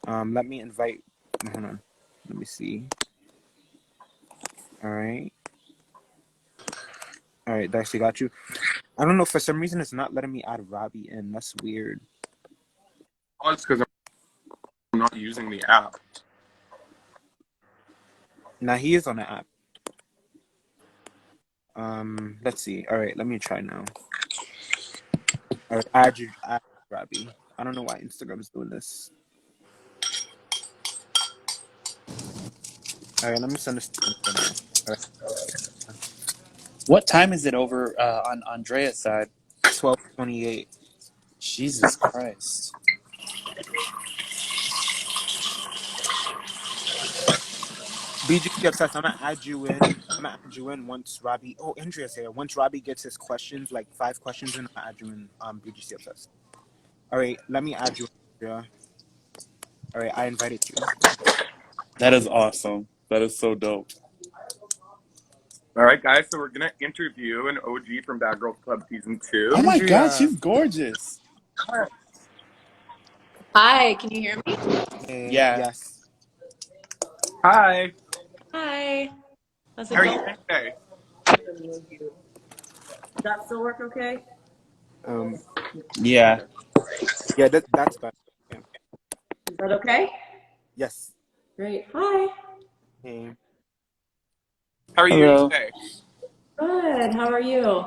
Let me invite. Hold on. Let me see. All right. All right, Darcy, got you. I don't know. For some reason, it's not letting me add Robbie in. That's weird. Oh, it's because I'm not using the app. Now he is on the app. Let's see. All right, let me try now. All right, add Robbie. I don't know why Instagram is doing this. All right, let me send this to Insta now. All right. What time is it over on Andrea's side? 12:28. Jesus Christ. BGC obsessed. I'm gonna add you in once Robbie. Oh, Andrea's here. Once Robbie gets his questions, like 5 questions in, I'll add you in. BGC obsessed. All right, let me add you, Andrea. All right, I invited you. That is awesome. That is so dope. All right, guys. So we're gonna interview an OG from Bad Girls Club season 2. Oh my Andrea. God, she's gorgeous. Hi, can you hear me? Hey, Yeah. Yes. Hi. Hi. How's it How are you going? doing today? Does that still work okay? Yeah. Yeah, that's better. Yeah. Is that okay? Yes. Great. Hi. Hey. How are you Hello. doing today? Good. How are you?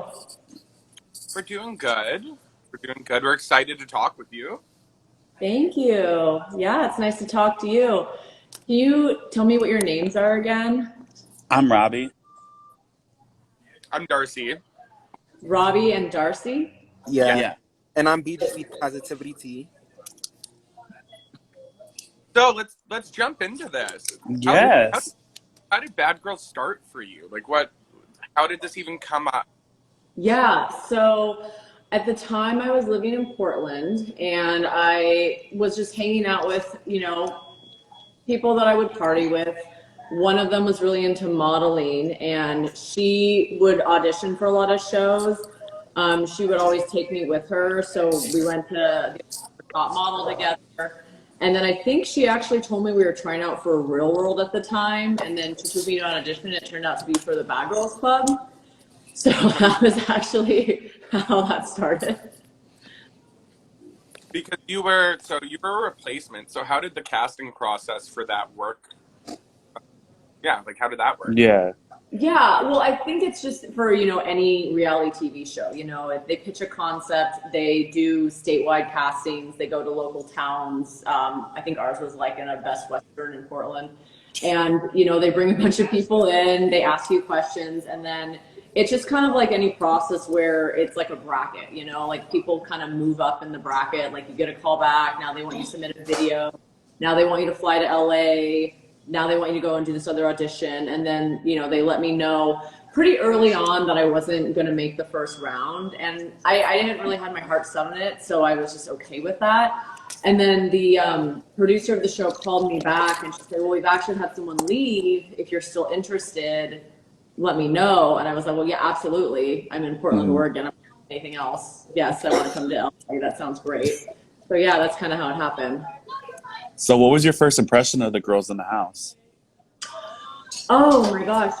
We're doing good. We're excited to talk with you. Thank you. Yeah, it's nice to talk to you. Can you tell me what your names are again? I'm Robbie. I'm Darcy. Robbie and Darcy? Yeah. Yeah. And I'm BGC Positivity T. So let's jump into this. Yes. How did Bad Girls start for you? Like how did this even come up? Yeah, so at the time I was living in Portland and I was just hanging out with, people that I would party with. One of them was really into modeling and she would audition for a lot of shows. She would always take me with her. So we went to the top model together. And then I think she actually told me we were trying out for Real World at the time. And then she took me to an audition and it turned out to be for the Bad Girls Club. So that was actually how that started. Because you were a replacement. So how did the casting process for that work? Yeah, like how did that work? Yeah. Yeah, well, I think it's just for, any reality TV show, if they pitch a concept, they do statewide castings, they go to local towns. I think ours was like in a Best Western in Portland. And, they bring a bunch of people in, they ask you questions, and then it's just kind of like any process where it's like a bracket, like people kind of move up in the bracket, like you get a call back, now they want you to submit a video, now they want you to fly to LA, now they want you to go and do this other audition. And then, they let me know pretty early on that I wasn't going to make the first round. And I didn't really have my heart set on it. So I was just okay with that. And then the producer of the show called me back and she said, well, we've actually had someone leave. If you're still interested, let me know. And I was like, well, yeah, absolutely. I'm in Portland, Oregon. I'm not doing anything else. Yes, I want to come to LA. That sounds great. So yeah, that's kind of how it happened. So what was your first impression of the girls in the house? Oh my gosh,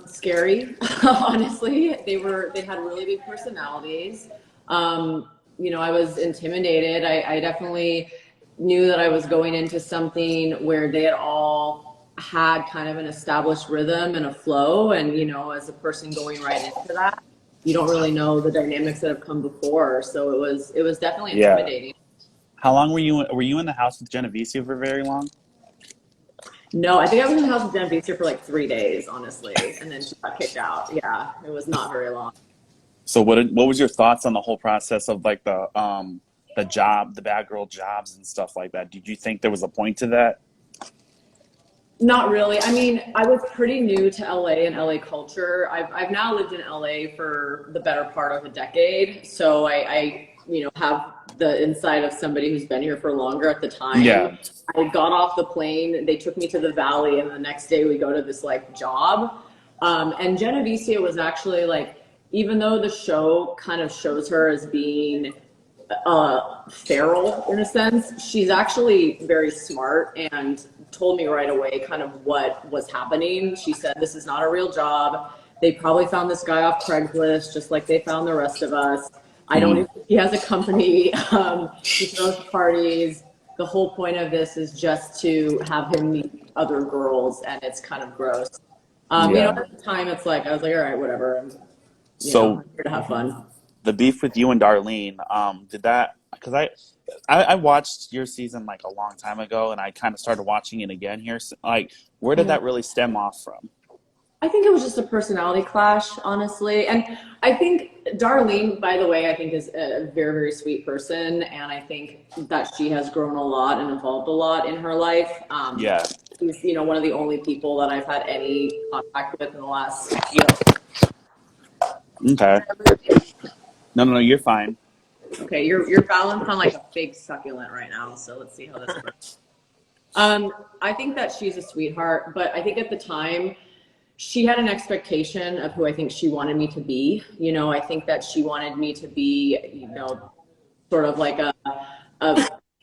scary. Honestly, they had really big personalities. I was intimidated. I definitely knew that I was going into something where they had all had kind of an established rhythm and a flow. And, as a person going right into that, you don't really know the dynamics that have come before. So it was definitely intimidating. How long were you in the house with Genovese for very long? No, I think I was in the house with Tanisha for like 3 days, honestly, and then she got kicked out. Yeah, it was not very long. So what was your thoughts on the whole process of like the bad girl jobs and stuff like that? Did you think there was a point to that? Not really. I mean, I was pretty new to LA and LA culture. I've now lived in LA for the better part of a decade, so I have the insight of somebody who's been here for longer at the time. Yeah. I got off the plane, they took me to the valley, and the next day we go to this like job. And Genovese was actually like, even though the show kind of shows her as being feral in a sense. She's actually very smart and told me right away kind of what was happening. She said, this is not a real job. They probably found this guy off Craigslist, just like they found the rest of us. I don't even think he has a company. He throws parties. The whole point of this is just to have him meet other girls, and it's kind of gross. You know, at the time, it's like, I was like, all right, whatever. I'm here to have fun. The beef with you and Darlene, did that, because I watched your season like a long time ago, and I kind of started watching it again here. So, like, where did that really stem off from? I think it was just a personality clash, honestly. And I think Darlene, by the way, I think is a very, very sweet person. And I think that she has grown a lot and evolved a lot in her life. She's, you know, one of the only people that I've had any contact with in the last year. Okay. No, you're fine. Okay, you're balanced on like a big succulent right now. So let's see how this works. I think that she's a sweetheart, but I think at the time, she had an expectation of who I think she wanted me to be. You know, I think that she wanted me to be, you know, sort of like a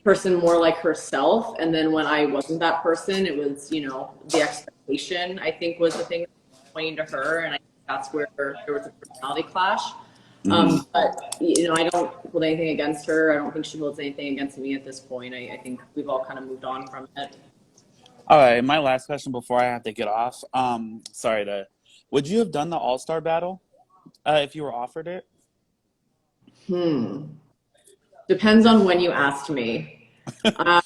person more like herself. And then when I wasn't that person, it was, you know, the expectation, I think, was the thing that was pointing to her. And I think that's where there was a personality clash. But, you know, I don't hold anything against her. I don't think she holds anything against me at this point. I think we've all kind of moved on from it. All right, my last question before I have to get off. Would you have done the All-Star battle if you were offered it? Depends on when you asked me. I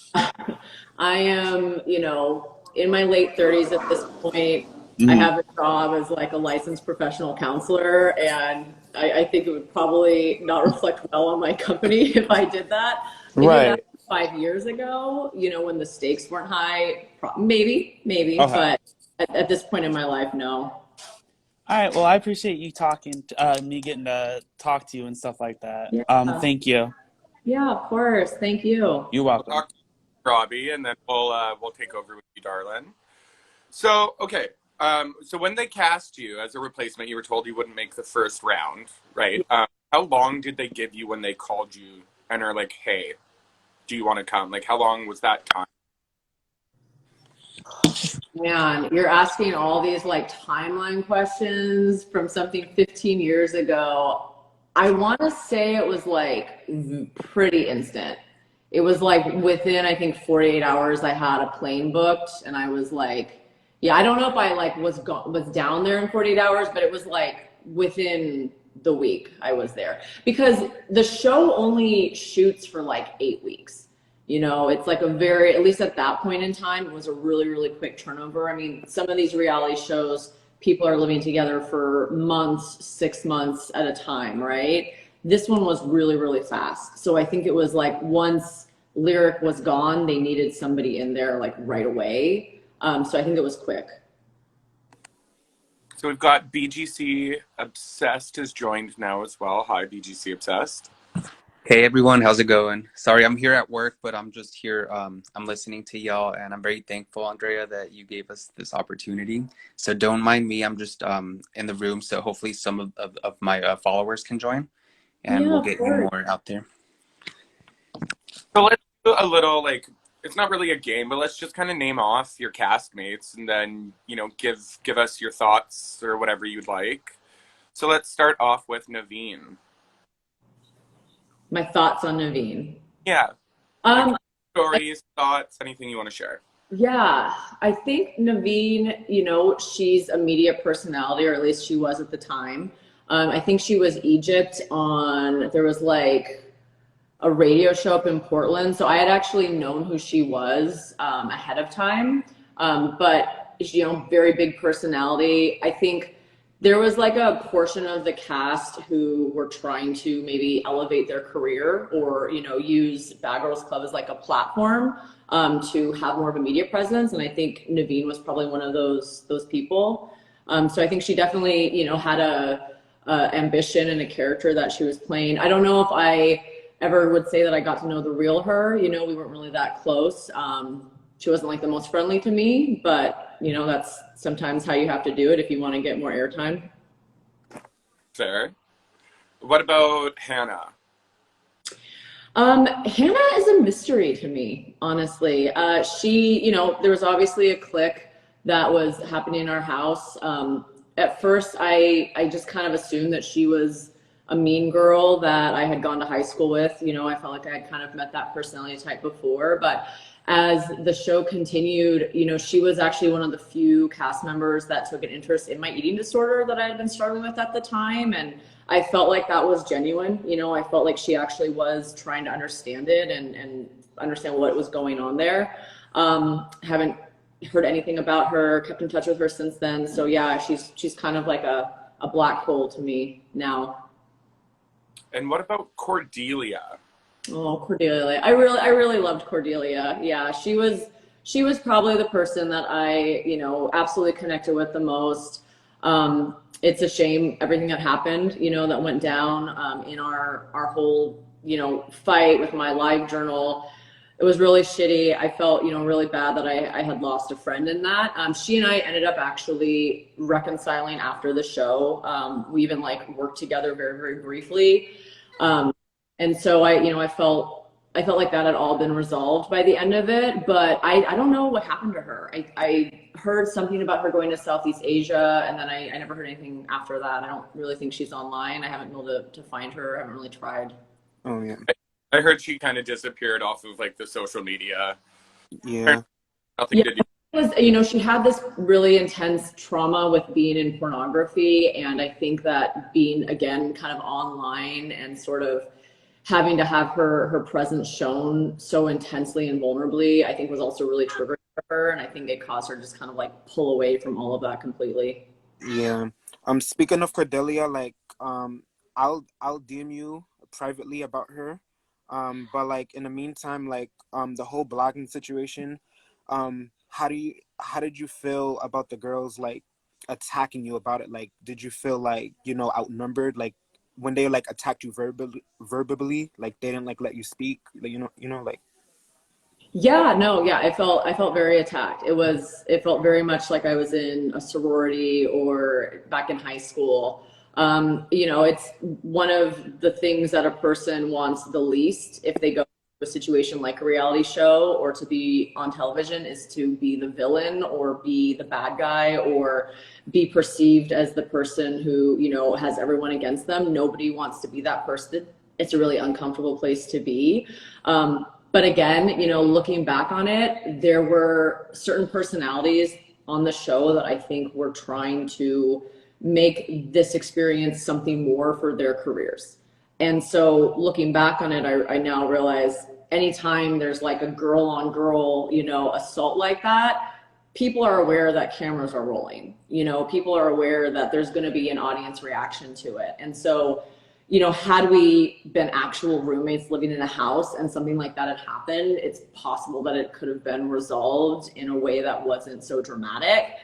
am, you know, in my late 30s at this point. I have a job as like a licensed professional counselor, and I think it would probably not reflect well on my company if I did that. Right. 5 years ago, you know, when the stakes weren't high, maybe, Okay. but at this point in my life, no. All right. Well, I appreciate you talking, me getting to talk to you and stuff like that. Yeah. Thank you. Yeah, of course. Thank you. You're welcome. We'll talk to Robbie, and then we'll take over with you, Darlen. So, okay. So when they cast you as a replacement, you were told you wouldn't make the first round, right? How long did they give you when they called you and are like, hey, do you want to come? Like, how long was that time? Man, you're asking all these like timeline questions from something 15 years ago. I want to say it was like pretty instant. It was like within, I think, 48 hours, I had a plane booked, and I was like, yeah, I don't know if I like was down there in 48 hours, but it was like within the week I was there, because the show only shoots for like 8 weeks. You know, it's like at least at that point in time, it was a really, really quick turnover. I mean, some of these reality shows, people are living together for months, 6 months at a time, right? This one was really, really fast. So I think it was like once Lyric was gone, they needed somebody in there like right away. So I think it was quick. So we've got BGC Obsessed has joined now as well. Hi, BGC Obsessed. Hey everyone, how's it going? Sorry, I'm here at work, but I'm just here. I'm listening to y'all, and I'm very thankful, Andrea, that you gave us this opportunity. So don't mind me. I'm just in the room, so hopefully some of my followers can join, and we'll get you more out there. So let's do a little, like, it's not really a game, but let's just kind of name off your castmates, and then, you know, give us your thoughts or whatever you'd like. So let's start off with Naveen. My thoughts on Naveen. Yeah. Stories, thoughts, anything you want to share. Yeah, I think Naveen, you know, she's a media personality, or at least she was at the time. I think she was Egypt there was like a radio show up in Portland. So I had actually known who she was ahead of time. But, you know, very big personality. I think there was like a portion of the cast who were trying to maybe elevate their career, or, you know, use Bad Girls Club as like a platform to have more of a media presence. And I think Naveen was probably one of those people. So I think she definitely, you know, had a ambition and a character that she was playing. I don't know if I ever would say that I got to know the real her. You know, we weren't really that close. She wasn't like the most friendly to me, but, you know, that's sometimes how you have to do it if you want to get more airtime. Fair. What about Hannah? Hannah is a mystery to me, honestly. She, there was obviously a clique that was happening in our house. At first, I just kind of assumed that she was a mean girl that I had gone to high school with. I felt like I had kind of met that personality type before. But as the show continued, she was actually one of the few cast members that took an interest in my eating disorder that I had been struggling with at the time. And I felt like that was genuine. I felt like she actually was trying to understand it and understand what was going on there. Haven't heard anything about her, kept in touch with her since then. So yeah, she's kind of like a black hole to me now. And what about Cordelia? Oh, Cordelia. I really loved Cordelia. Yeah, she was probably the person that I, absolutely connected with the most. It's a shame everything that happened, that went down in our whole, fight with my live journal. It was really shitty. I felt, really bad that I had lost a friend in that. She and I ended up actually reconciling after the show. We even worked together very, very briefly. And so I felt like that had all been resolved by the end of it, but I don't know what happened to her. I heard something about her going to Southeast Asia, and then I never heard anything after that. I don't really think she's online. I haven't been able to find her. I haven't really tried. Oh yeah. I heard she kind of disappeared off of the social media. Yeah. Nothing to do. It was, she had this really intense trauma with being in pornography, and I think that being again kind of online and sort of having to have her presence shown so intensely and vulnerably, I think was also really triggering for her, and I think it caused her to just kind of pull away from all of that completely. Yeah. Speaking of Cordelia, I'll DM you privately about her. But in the meantime, the whole blogging situation, how did you feel about the girls attacking you about it? Did you feel outnumbered? When they attacked you verbally, they didn't let you speak, Yeah, no, yeah, I felt very attacked. It felt very much like I was in a sorority or back in high school. It's one of the things that a person wants the least if they go to a situation like a reality show or to be on television is to be the villain or be the bad guy or be perceived as the person who, has everyone against them. Nobody wants to be that person. It's a really uncomfortable place to be. But again, looking back on it, there were certain personalities on the show that I think were trying to make this experience something more for their careers. And so looking back on it, I now realize anytime there's a girl on girl, assault like that, people are aware that cameras are rolling. People are aware that there's going to be an audience reaction to it. And so had we been actual roommates living in a house and something like that had happened, it's possible that it could have been resolved in a way that wasn't so dramatic.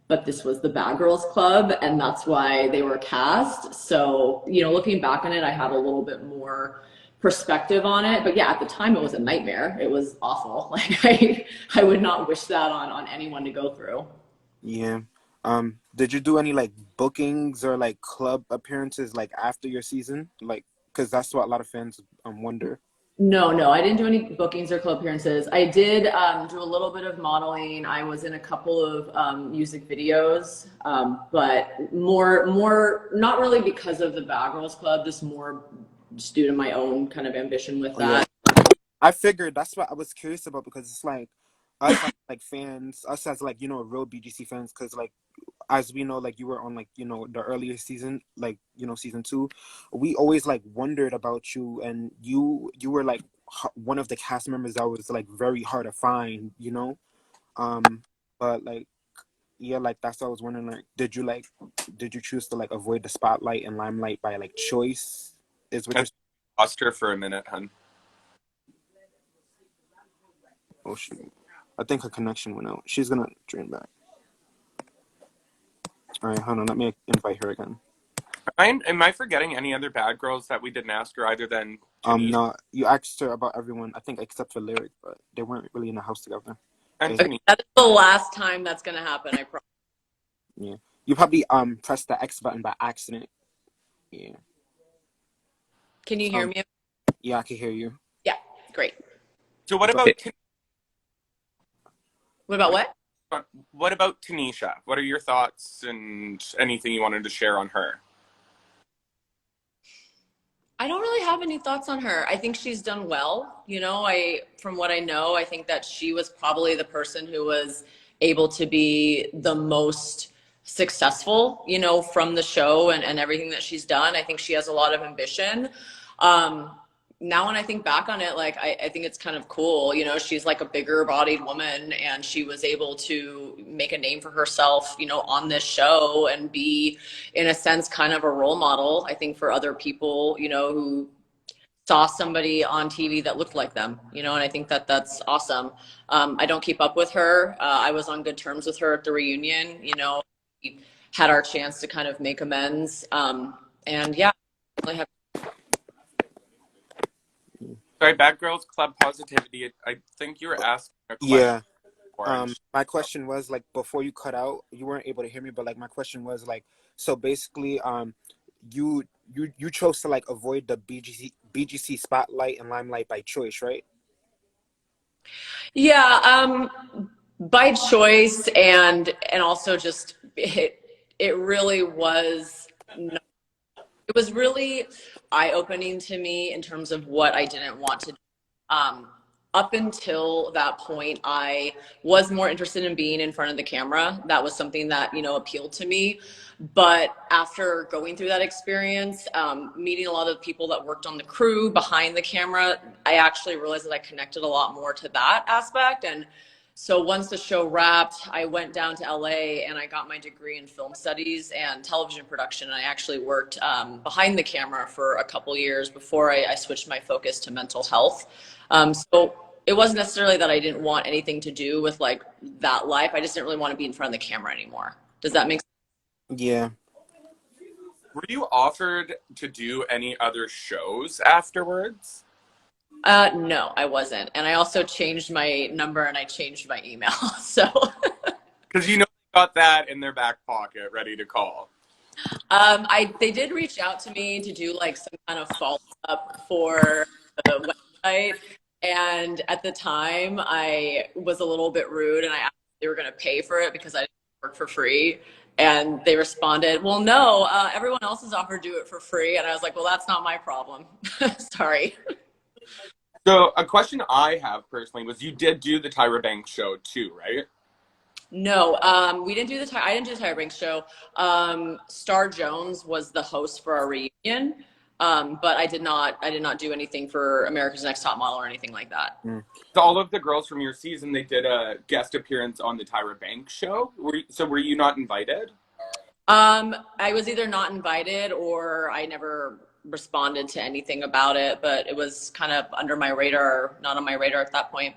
But this was the Bad Girls Club, and that's why they were cast. So, looking back on it, I had a little bit more perspective on it. But yeah, at the time, it was a nightmare. It was awful. I would not wish that on anyone to go through. Yeah. Did you do any bookings or club appearances after your season? Because that's what a lot of fans wonder. No, I didn't do any bookings or club appearances. I did do a little bit of modeling. I was in a couple of music videos, but more not really because of the Bad Girls Club, just more just due to my own kind of ambition with that. Yeah. I figured that's what I was curious about because it's us fans, us as real BGC fans, because as we know, you were on the earlier season, season 2, we always wondered about you, and you were one of the cast members that was very hard to find, but yeah, that's what I was wondering, did you choose to avoid the spotlight and limelight by choice? Is what you're Lost her for a minute, hun. Oh shoot, I think her connection went out. She's gonna join back. All right, hold on. Let me invite her again. Am I forgetting any other bad girls that we didn't ask her other than Tanisha? No, you asked her about everyone, I think, except for Lyric, but they weren't really in the house together. And Okay. That's the last time that's gonna happen, I promise. Yeah, you probably pressed the X button by accident. Yeah. Can you hear me? Yeah, I can hear you. Great. So what But What? what about Tanisha? What are your thoughts and anything you wanted to share on her? I don't really have any thoughts on her. I think she's done well. You know, from what I know, I think that she was probably the person who was able to be the most successful, you know, from the show and everything that she's done. I think she has a lot of ambition. Now when I think back on it, like I think it's kind of cool. You know, she's like a bigger bodied woman and she was able to make a name for herself, you know, on this show and be, in a sense, kind of a role model, I think, for other people, you know, who saw somebody on TV that looked like them, you know, and I think that that's awesome. I don't keep up with her. I was on good terms with her at the reunion, you know, we had our chance to kind of make amends. And yeah, I really have. Sorry, Bad Girls Club Positivity. I think you were asking a question. yeah, Orange. my question was like before you cut out, you weren't able to hear me, but like my question was like, so basically, you chose to like avoid the BGC spotlight and limelight by choice, right? Yeah, by choice and also just it really was it was really eye-opening to me in terms of what I didn't want to do. Up until that point, I was more interested in being in front of the camera. That was something that, you know, appealed to me. But after going through that experience, meeting a lot of people that worked on the crew behind the camera, I actually realized that I connected a lot more to that aspect. And so once the show wrapped, I went down to LA and I got my degree in film studies and television production. And I actually worked behind the camera for a couple years before I switched my focus to mental health. So it wasn't necessarily that I didn't want anything to do with like that life. I just didn't really want to be in front of the camera anymore. Does that make sense? Yeah. Were you offered to do any other shows afterwards? No, I wasn't. And I also changed my number and I changed my email. So Because you know they got that in their back pocket, ready to call. they did reach out to me to do like some kind of follow up for the website. And at the time I was a little bit rude and I asked if they were going to pay for it because I didn't work for free. And they responded, well, no, everyone else is offered to do it for free. And I was like, well, that's not my problem. Sorry. So a question I have personally was you did do the Tyra Banks show too, right? No, we didn't do I didn't do the Tyra Banks show. Star Jones was the host for our reunion. But I did not do anything for America's Next Top Model or anything like that. So all of the girls from your season, they did a guest appearance on the Tyra Banks show. Were you not invited? I was either not invited or I never responded to anything about it, but it was kind of under my radar, not on my radar at that point.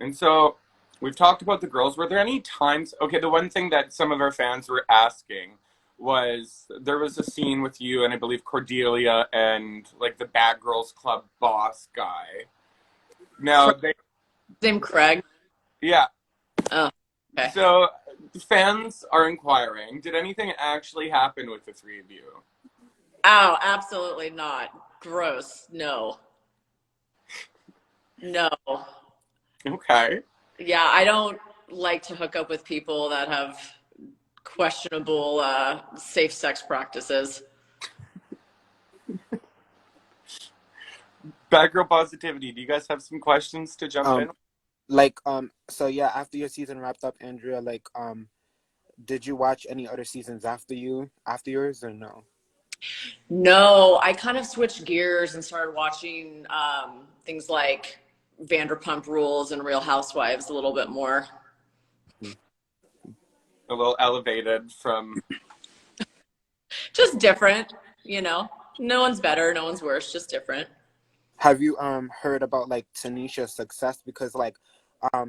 And so we've talked about the girls. Were there any times, okay, the one thing that some of our fans were asking was there was a scene with you and I believe Cordelia and like the Bad Girls Club boss guy. Now Name Craig. Yeah. Oh, okay. So fans are inquiring, did anything actually happen with the three of you? Oh, absolutely not. Gross. No. Okay. Yeah, I don't like to hook up with people that have questionable safe sex practices. Bad Girl Positivity, do you guys have some questions to jump in? Like so yeah, after your season wrapped up, Andrea, like did you watch any other seasons after yours or no? No, I kind of switched gears and started watching things like Vanderpump Rules and Real Housewives a little bit more. A little elevated from... Just different, you know. No one's better, no one's worse, just different. Have you heard about like Tanisha's success? Because like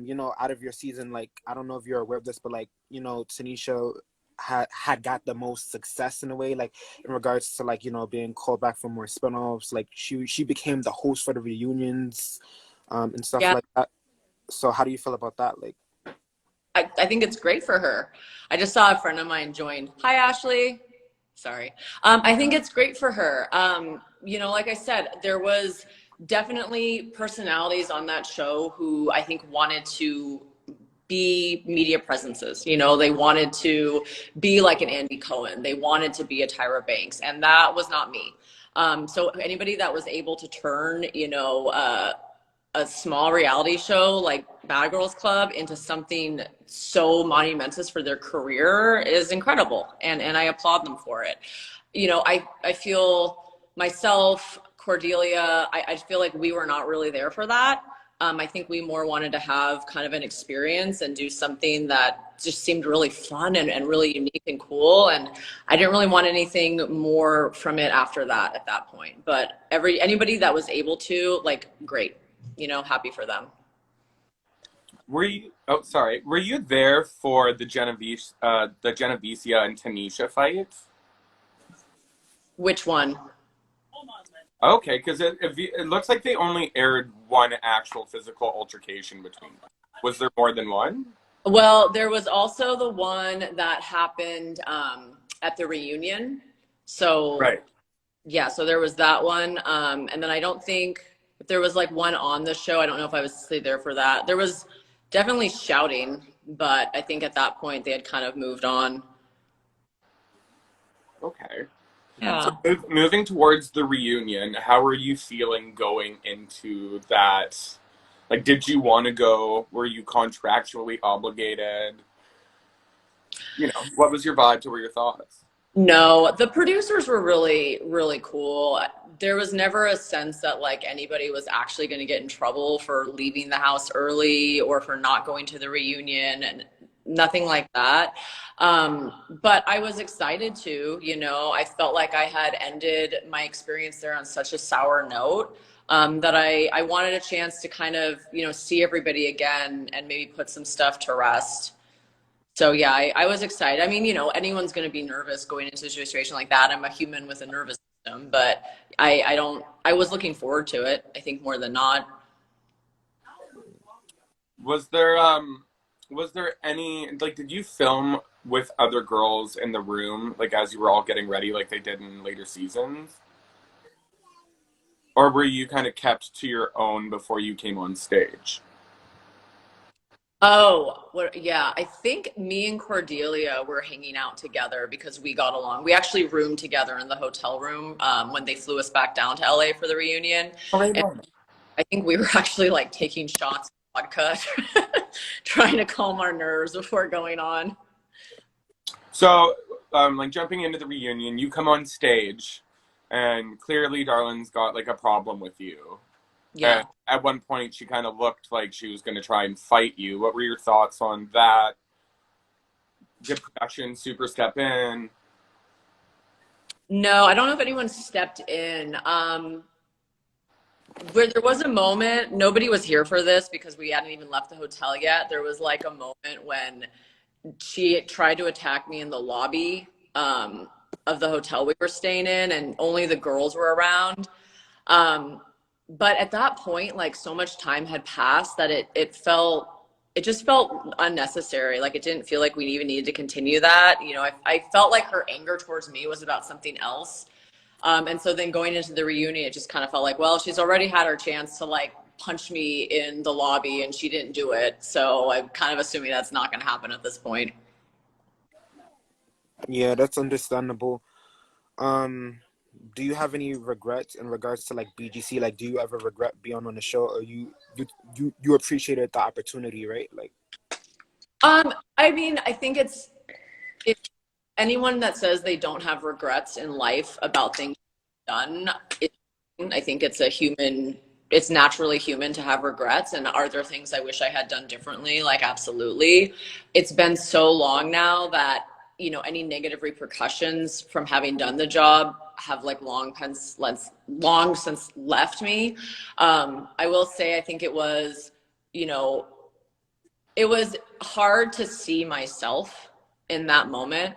you know, out of your season, like I don't know if you're aware of this, but like, you know, Tanisha had got the most success in a way, like in regards to like, you know, being called back for more spinoffs. Like she became the host for the reunions and stuff like that. So how do you feel about that? Like I think it's great for her. I just saw a friend of mine join. Hi, Ashley. Sorry. I think it's great for her. You know, like I said, there was definitely personalities on that show who I think wanted to be media presences. You know, they wanted to be like an Andy Cohen. They wanted to be a Tyra Banks, and that was not me. So anybody that was able to turn, you know, a small reality show like Bad Girls Club into something so monumentous for their career is incredible, and I applaud them for it. You know, I feel myself, Cordelia, I feel like we were not really there for that. I think we more wanted to have kind of an experience and do something that just seemed really fun and really unique and cool. And I didn't really want anything more from it after that at that point. But anybody that was able to, like, great, you know, happy for them. Were you, oh, sorry, were you there for the Genevicia and Tanisha fight? Which one? Okay, because it looks like they only aired one actual physical altercation between them. Was there more than one? Well, there was also the one that happened at the reunion. So, Right. yeah, so there was that one. And then I don't think if there was like one on the show, I don't know if I was there for that. There was definitely shouting, but I think at that point they had kind of moved on. Okay. Yeah. So moving towards the reunion, how are you feeling going into that? Like, did you want to go? Were you contractually obligated? You know, what was your vibe? What were your thoughts? No, the producers were really, really cool. There was never a sense that like anybody was actually going to get in trouble for leaving the house early or for not going to the reunion, and nothing like that. But I was excited to, you know, I felt like I had ended my experience there on such a sour note, that I wanted a chance to kind of, you know, see everybody again and maybe put some stuff to rest. So yeah, I was excited. I mean, you know, anyone's going to be nervous going into a situation like that. I'm a human with a nervous system, but I was looking forward to it, I think, more than not. Was there any, like, did you film with other girls in the room, like, as you were all getting ready, like they did in later seasons? Or were you kind of kept to your own before you came on stage? Oh, well, yeah. I think me and Cordelia were hanging out together because we got along. We actually roomed together in the hotel room when they flew us back down to LA for the reunion. And I think we were actually like taking shots of vodka, trying to calm our nerves before going on. So, like, jumping into the reunion, you come on stage, and clearly Darlen's got, like, a problem with you. Yeah. And at one point, she kind of looked like she was going to try and fight you. What were your thoughts on that? Did production super step in? No, I don't know if anyone stepped in. Where there was a moment, nobody was here for this because we hadn't even left the hotel yet. There was like a moment when she tried to attack me in the lobby of the hotel we were staying in, and only the girls were around. But at that point, like, so much time had passed that it just felt unnecessary. Like, it didn't feel like we even needed to continue that. You know, I felt like her anger towards me was about something else. And so then going into the reunion, it just kind of felt like, well, she's already had her chance to like punch me in the lobby and she didn't do it. So I'm kind of assuming that's not going to happen at this point. Yeah, that's understandable. Do you have any regrets in regards to like BGC? Like, do you ever regret being on the show, or you appreciated the opportunity, right? Like, I mean, I think if anyone that says they don't have regrets in life about things done, I think it's naturally human to have regrets. And are there things I wish I had done differently? Like, absolutely. It's been so long now that, you know, any negative repercussions from having done the job have like long since left me. I will say, I think it was, you know, it was hard to see myself in that moment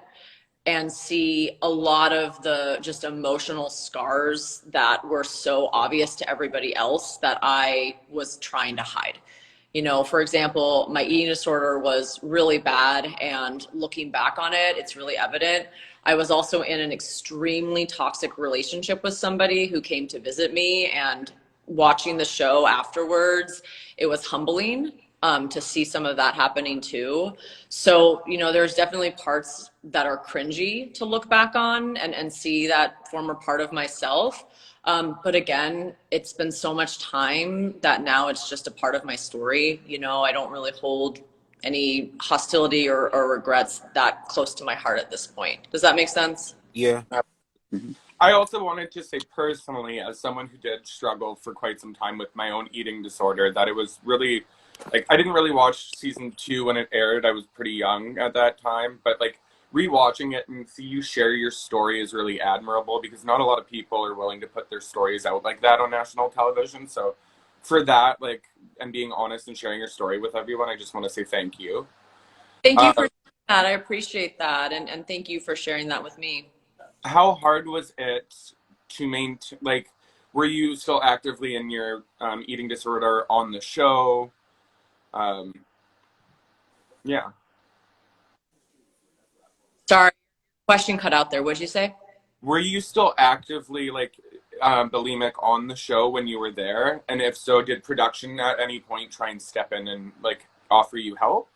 and see a lot of the just emotional scars that were so obvious to everybody else that I was trying to hide. You know, for example, my eating disorder was really bad, and looking back on it, it's really evident. I was also in an extremely toxic relationship with somebody who came to visit me and watching the show afterwards, it was humbling to see some of that happening too. So, you know, there's definitely parts that are cringy to look back on and see that former part of myself. But again, it's been so much time that now it's just a part of my story. You know, I don't really hold any hostility or regrets that close to my heart at this point. Does that make sense? Yeah. I also wanted to say personally, as someone who did struggle for quite some time with my own eating disorder, that it was really, like, I didn't really watch season 2 when it aired. I was pretty young at that time, but like rewatching it and see you share your story is really admirable, because not a lot of people are willing to put their stories out like that on national television. So for that, like, and being honest and sharing your story with everyone, I just want to say thank you. Thank you for that. I appreciate that. And thank you for sharing that with me. How hard was it to maintain, like, were you still actively in your eating disorder on the show? Yeah. Sorry, question cut out there. What'd you say? Were you still actively, like, bulimic on the show when you were there? And if so, did production at any point try and step in and, like, offer you help?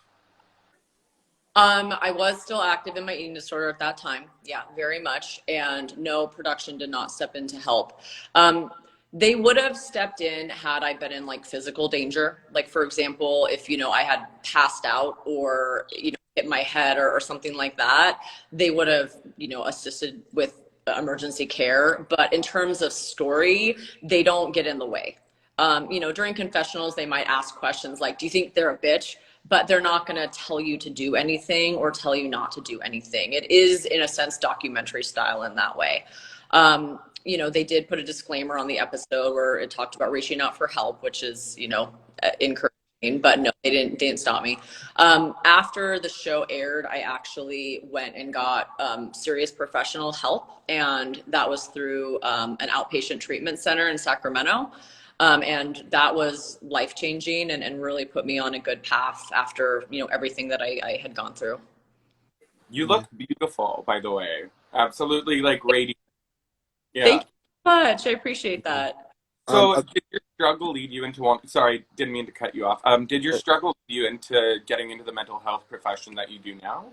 I was still active in my eating disorder at that time. Yeah, very much. And no, production did not step in to help. They would have stepped in had I been in like physical danger. Like, for example, if, you know, I had passed out or, you know, hit my head or something like that, they would have, you know, assisted with emergency care. But in terms of story, they don't get in the way. You know, during confessionals, they might ask questions like, do you think they're a bitch? But they're not going to tell you to do anything or tell you not to do anything. It is, in a sense, documentary style in that way. You know, they did put a disclaimer on the episode where it talked about reaching out for help, which is, you know, encouraging, but no, they didn't stop me. After the show aired, I actually went and got serious professional help, and that was through an outpatient treatment center in Sacramento. And that was life-changing and really put me on a good path after, you know, everything that I had gone through. You look beautiful, by the way. Absolutely, like, radiant. Yeah. Thank you so much. I appreciate that. So did your struggle lead you into sorry, didn't mean to cut you off. Did your struggle lead you into getting into the mental health profession that you do now?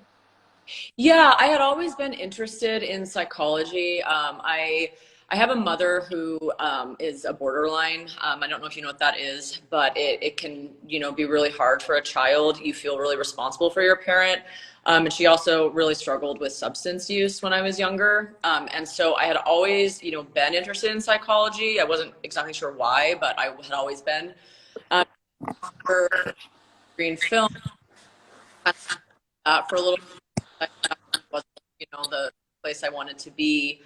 Yeah, I had always been interested in psychology. I have a mother who is a borderline. I don't know if you know what that is, but it can, you know, be really hard for a child. You feel really responsible for your parent. And she also really struggled with substance use when I was younger. And so I had always, you know, been interested in psychology. I wasn't exactly sure why, but I had always been. For green film, for a little bit, wasn't, you know, the place I wanted to be.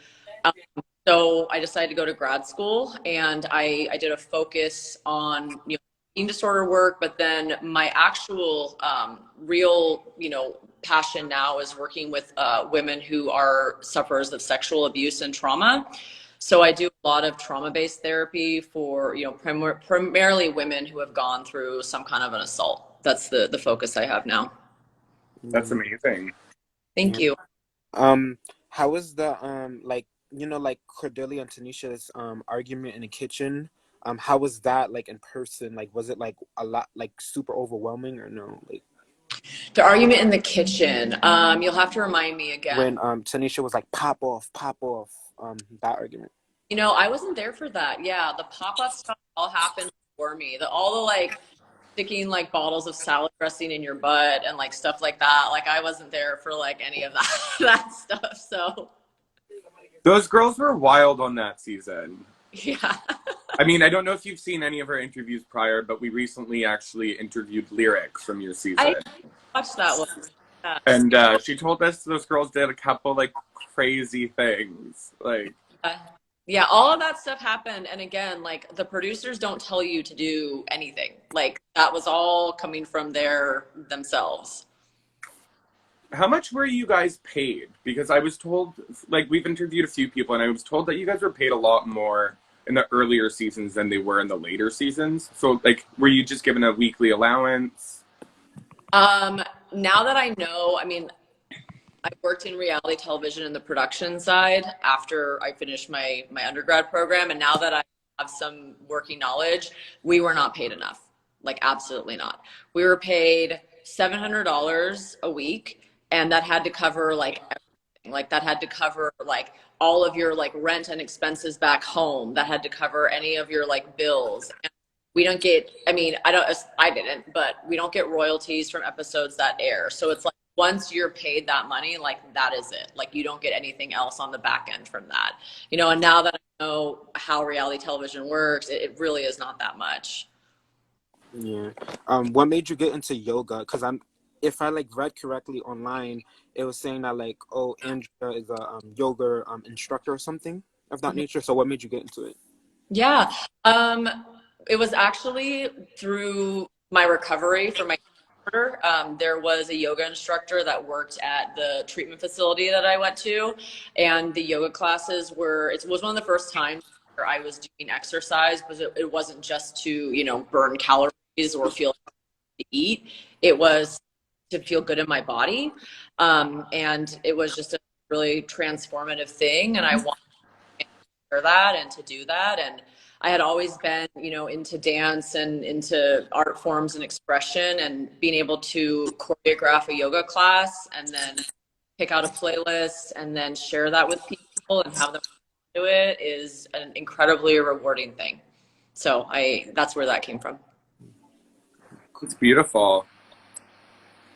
So I decided to go to grad school, and I did a focus on, you know, eating disorder work, but then my actual real, you know, passion now is working with women who are sufferers of sexual abuse and trauma. So I do a lot of trauma-based therapy for, you know, primarily women who have gone through some kind of an assault. That's the focus I have now. That's amazing. Thank you. How was the like, you know, like Cordelia and Tanisha's argument in the kitchen? How was that, like, in person? Like, was it like a lot, like, super overwhelming, or no? Like, the argument in the kitchen. You'll have to remind me again. When Tanisha was like, pop off, that argument. You know, I wasn't there for that. Yeah, the pop-up stuff all happened for me. All the like sticking like bottles of salad dressing in your butt and like stuff like that. Like, I wasn't there for like any of that stuff. So those girls were wild on that season. yeah. I mean, I don't know if you've seen any of our interviews prior, but we recently actually interviewed Lyric from your season. I watched that one. Yeah. And she told us those girls did a couple like crazy things. Like, yeah, all of that stuff happened. And again, like, the producers don't tell you to do anything. Like, that was all coming from themselves. how much were you guys paid? Because I was told, like, we've interviewed a few people, and I was told that you guys were paid a lot more in the earlier seasons than they were in the later seasons. So, like, were you just given a weekly allowance? Now that I know, I mean, I worked in reality television in the production side after I finished my undergrad program. And now that I have some working knowledge, we were not paid enough. Like, absolutely not. We were paid $700 a week, and that had to cover like everything. Like, that had to cover like all of your like rent and expenses back home. That had to cover any of your like bills. And we don't get, I mean, I didn't, but we don't get royalties from episodes that air. So it's like, once you're paid that money, like, that is it. Like, you don't get anything else on the back end from that, you know. And now that I know how reality television works, it really is not that much. Yeah. What made you get into yoga? Because if I like read correctly online, it was saying that like, oh, Andrea is a yoga instructor or something of that nature. So what made you get into it? Yeah. It was actually through my recovery from my disorder. There was a yoga instructor that worked at the treatment facility that I went to, and the yoga classes it was one of the first times where I was doing exercise, because it wasn't just to, you know, burn calories or feel to eat. It was to feel good in my body. And it was just a really transformative thing. And I wanted to share that and to do that. And I had always been, you know, into dance and into art forms and expression, and being able to choreograph a yoga class and then pick out a playlist and then share that with people and have them do it is an incredibly rewarding thing. So that's where that came from. It's beautiful.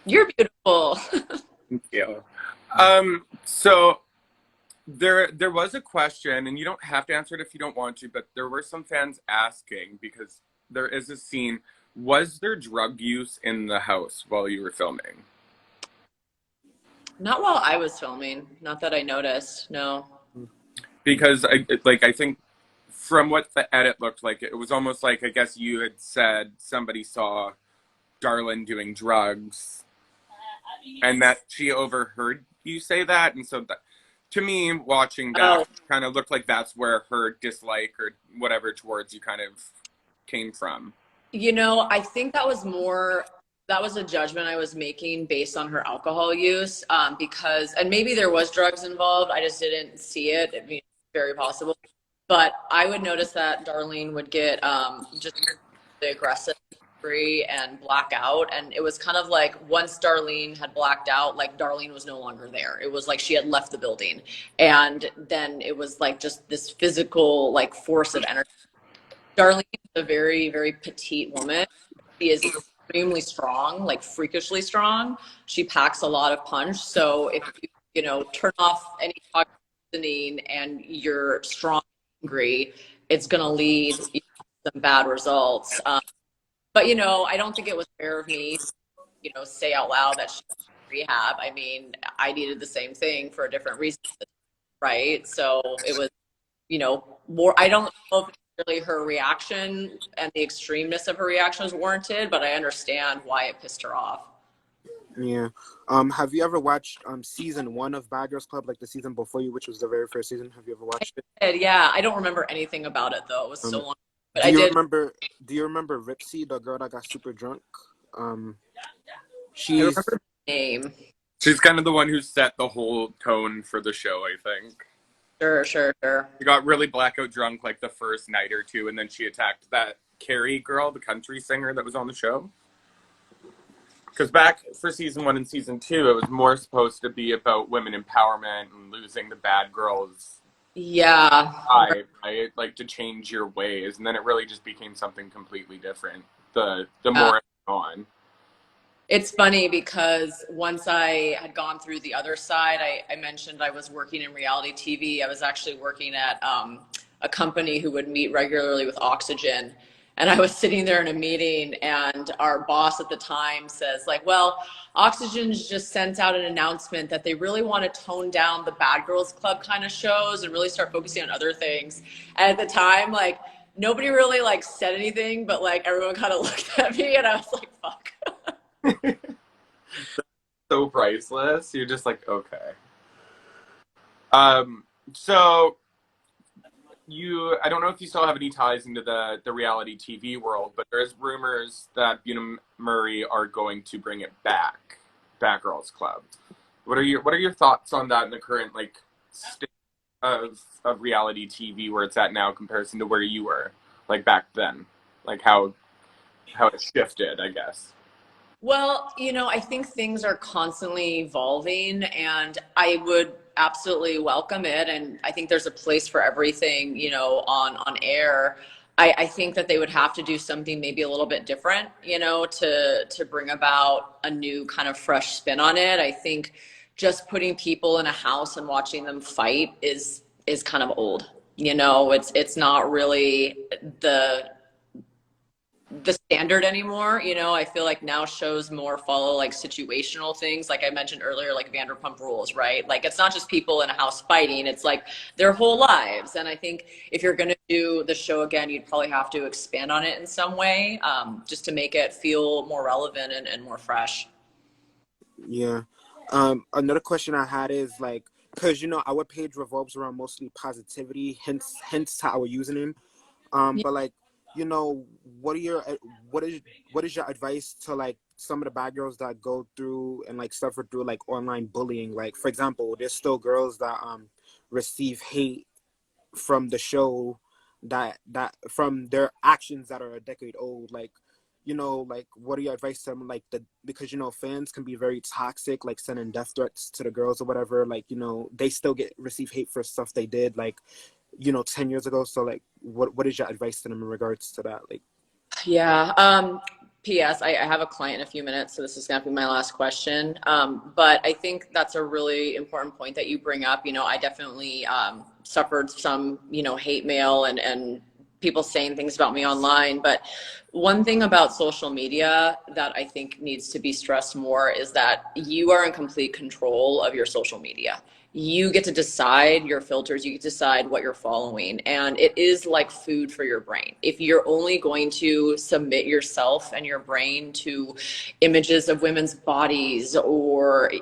You're beautiful. Thank you. So there was a question, and you don't have to answer it if you don't want to, but there were some fans asking, because there is a scene. Was there drug use in the house while you were filming? Not while I was filming. Not that I noticed. No. Because I think from what the edit looked like, it was almost like, I guess you had said somebody saw Darlen doing drugs, and that she overheard you say that, and so that, to me, watching that, kind of looked like that's where her dislike or whatever towards you kind of came from. You know, I think that was a judgment I was making based on her alcohol use, because, and maybe there was drugs involved, I just didn't see it. I mean, it's very possible. But I would notice that Darlene would get just aggressive and black out, and it was kind of like, once Darlene had blacked out, like, Darlene was no longer there. It was like she had left the building, and then it was like just this physical like force of energy. Darlene is a very, very petite woman. She is extremely strong, like freakishly strong. She packs a lot of punch. So if you know, turn off any toxin and you're strong and angry, it's gonna lead to some bad results. But, you know, I don't think it was fair of me to, you know, say out loud that she was in rehab. I mean, I needed the same thing for a different reason, right? So it was, you know, more, I don't know if really her reaction and the extremeness of her reaction was warranted, but I understand why it pissed her off. Yeah. Have you ever watched season 1 of Bad Girls Club, like the season before you, which was the very first season? Have you ever watched it? Yeah, I don't remember anything about it though. It was so long. But do you remember Ripsy, the girl that got super drunk? I remember the name. She's kind of the one who set the whole tone for the show, I think. Sure. She got really blackout drunk like the first night or two, and then she attacked that Carrie girl, the country singer that was on the show. Because back for season 1 and season 2, it was more supposed to be about women empowerment and losing the bad girls. Yeah. Right? Like, to change your ways. And then it really just became something completely different the more it went on. It's funny because once I had gone through the other side, I mentioned I was working in reality TV. I was actually working at a company who would meet regularly with Oxygen. And I was sitting there in a meeting, and our boss at the time says, like, well, Oxygen's just sent out an announcement that they really want to tone down the Bad Girls Club kind of shows and really start focusing on other things. And at the time, like, nobody really like said anything, but like everyone kind of looked at me, and I was like, fuck. So priceless. You're just like, okay. So I don't know if you still have any ties into the reality TV world, but there's rumors that Bunim Murray are going to bring it back, Bad Girls Club. What are your thoughts on that in the current like state of reality TV where it's at now in comparison to where you were like back then? Like how it shifted, I guess. Well, I think things are constantly evolving, and I would absolutely welcome it. And I think there's a place for everything, on air. I think that they would have to do something maybe a little bit different, to bring about a new kind of fresh spin on it. I think just putting people in a house and watching them fight is kind of old. It's not really the standard anymore. I feel like now shows more follow like situational things, like I mentioned earlier, like Vanderpump Rules, right? Like it's not just people in a house fighting, it's like their whole lives. And I think if you're going to do the show again, you'd probably have to expand on it in some way, just to make it feel more relevant and more fresh. Yeah. Another question I had is like, because our page revolves around mostly positivity, hence our username. But like, what is your advice to like some of the bad girls that go through and like suffer through like online bullying? Like, for example, there's still girls that receive hate from the show that from their actions that are a decade old. Like, like what are your advice to them? Like because fans can be very toxic, like sending death threats to the girls or whatever. Like, they still receive hate for stuff they did like 10 years ago. So like what is your advice to them in regards to that? Like, yeah. P.S. I have a client in a few minutes, so this is going to be my last question. But I think that's a really important point that you bring up. I definitely suffered some, hate mail and people saying things about me online. But one thing about social media that I think needs to be stressed more is that you are in complete control of your social media. You get to decide your filters, you get to decide what you're following, and it is like food for your brain. If you're only going to submit yourself and your brain to images of women's bodies or,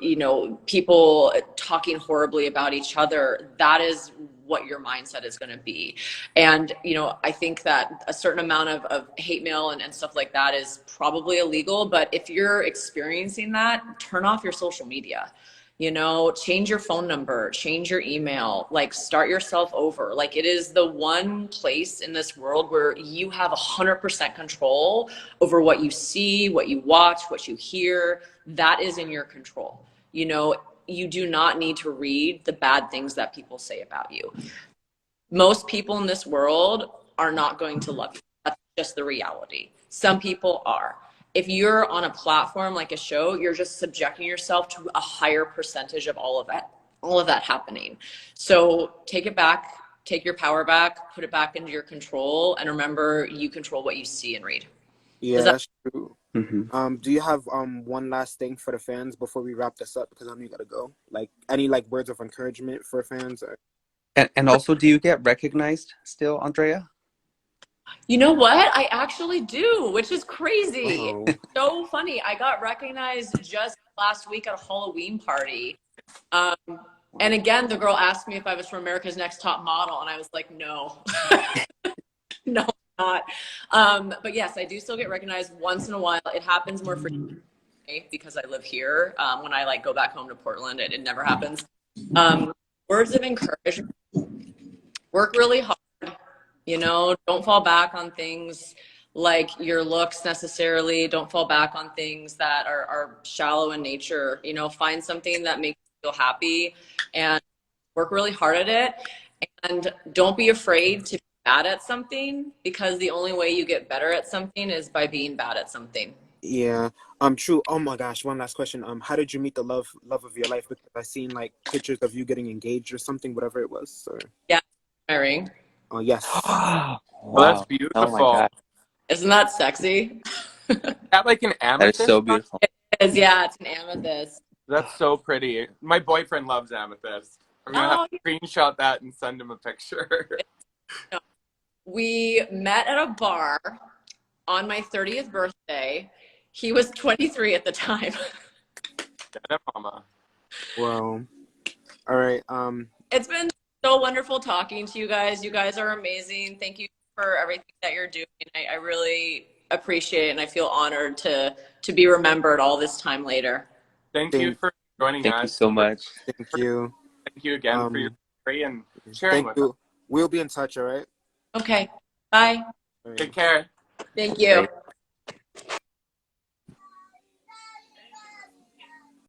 people talking horribly about each other, that is what your mindset is going to be. And, I think that a certain amount of hate mail and stuff like that is probably illegal, but if you're experiencing that, turn off your social media. Change your phone number, change your email, like start yourself over. Like it is the one place in this world where you have 100% control over what you see, what you watch, what you hear. That is in your control. You do not need to read the bad things that people say about you. Most people in this world are not going to love you. That's just the reality. Some people are. If you're on a platform like a show, you're just subjecting yourself to a higher percentage of all of that happening. So take it back, take your power back, put it back into your control, and remember you control what you see and read. Yeah, that's true. Mm-hmm. Do you have one last thing for the fans before we wrap this up? Because I know you gotta go. Like any like words of encouragement for fans? Or... And also, do you get recognized still, Andrea? You know what? I actually do, which is crazy. Oh. It's so funny. I got recognized just last week at a Halloween party. And again, the girl asked me if I was from America's Next Top Model, and I was like, no. No, not. But yes, I do still get recognized once in a while. It happens more frequently because I live here. When I like go back home to Portland, it never happens. Words of encouragement. Work really hard. Don't fall back on things like your looks necessarily. Don't fall back on things that are shallow in nature. Find something that makes you feel happy and work really hard at it. And don't be afraid to be bad at something, because the only way you get better at something is by being bad at something. Yeah. True. Oh my gosh. One last question. How did you meet the love of your life? Because I seen like pictures of you getting engaged or something, whatever it was. Or... Yeah, my ring. Oh yes. Wow. Well, that's beautiful. Oh my God. Isn't that sexy? Is that like an amethyst? That is so beautiful. It is, yeah, it's an amethyst. That's so pretty. My boyfriend loves amethyst. I'm gonna have to screenshot that and send him a picture. We met at a bar on my 30th birthday. He was 23 at the time. Get it, mama. Wow. All right. It's been so wonderful talking to you guys. You guys are amazing. Thank you for everything that you're doing. I really appreciate it, and I feel honored to be remembered all this time later. Thank you for joining us. Thank you so much. Thank you. Thank you again for your and sharing Thank with us. you. We'll be in touch, all right? Okay. Bye. All right. Take care. Thank you. Great.